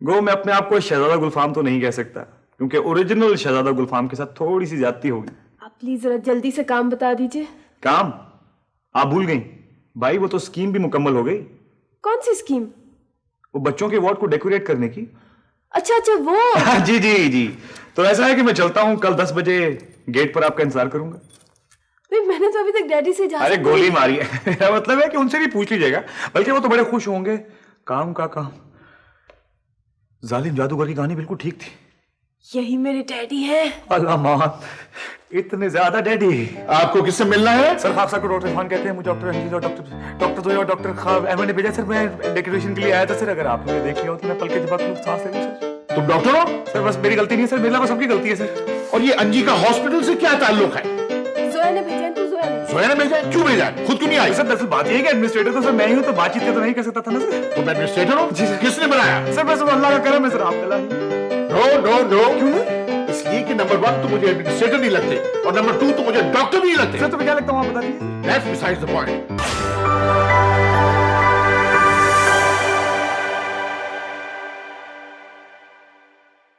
गो मैं अपने आप को शहजादा गुलफाम तो नहीं कह सकता, क्योंकि ओरिजिनल शहजादा गुलफाम के साथ थोड़ी सी ज्यादती होगी। आप प्लीज जरा जल्दी से काम बता दीजिए। काम? आप भूल गई भाई, वो तो स्कीम भी मुकम्मल हो गई। कौन सी स्कीम? वो बच्चों के वार्ड को डेकोरेट करने की। अच्छा अच्छा वो। जी जी जी। तो ऐसा है कि मैं चलता हूँ, कल 10 बजे गेट पर आपका इंतजार करूंगा। नहीं, मैंने तो अभी तक डैडी से अरे गोली मारी है। मेरा मतलब है कि उनसे भी पूछ लीजिएगा, बल्कि वो तो बड़े खुश होंगे। काम का काम। जालिम जादूगर की कहानी बिल्कुल ठीक थी। यही मेरे डैडी है। अल्लाह मान, इतने ज्यादा डैडी। आपको किससे मिलना है? सर खाब साहब को डॉक्टर इरफान कहते हैं, मुझे डॉक्टर रंजीत और डॉक्टर तो डॉक्टर खाब अहमद ने भेजा। सर मैं डेकोरेशन के लिए आया था सर, अगर आप मुझे देख लिया हो तो मैं पल के जब सांस ले लूं सर। तुम डॉक्टर हो? सर बस मेरी गलती नहीं है सर, मेरा बस सबकी गलती है सर। और ये अंजिका हॉस्पिटल से क्या ताल्लुक है? जोया ने भेजा है, तो जोया ने। जोया ने भेजा? क्यों भेजा? खुद क्यों नहीं आई? सर दरअसल बात ये है कि एडमिनिस्ट्रेटर तो सर मैं ही हूं, तो बातचीत तो नहीं कर सकता था ना सर। तुम एडमिनिस्ट्रेटर हो? जी सर। किसने बनाया? सर बस अल्लाह का करम है सर, आप कला। No no no. क्यों नहीं? इसलिए कि नंबर 1 तो मुझे एडमिनिस्ट्रेटर नहीं लगते, और नंबर 2 तो मुझे डॉक्टर नहीं लगते। सर तो मैं क्या लगता हूँ आप बता दीजिए। That's besides the point.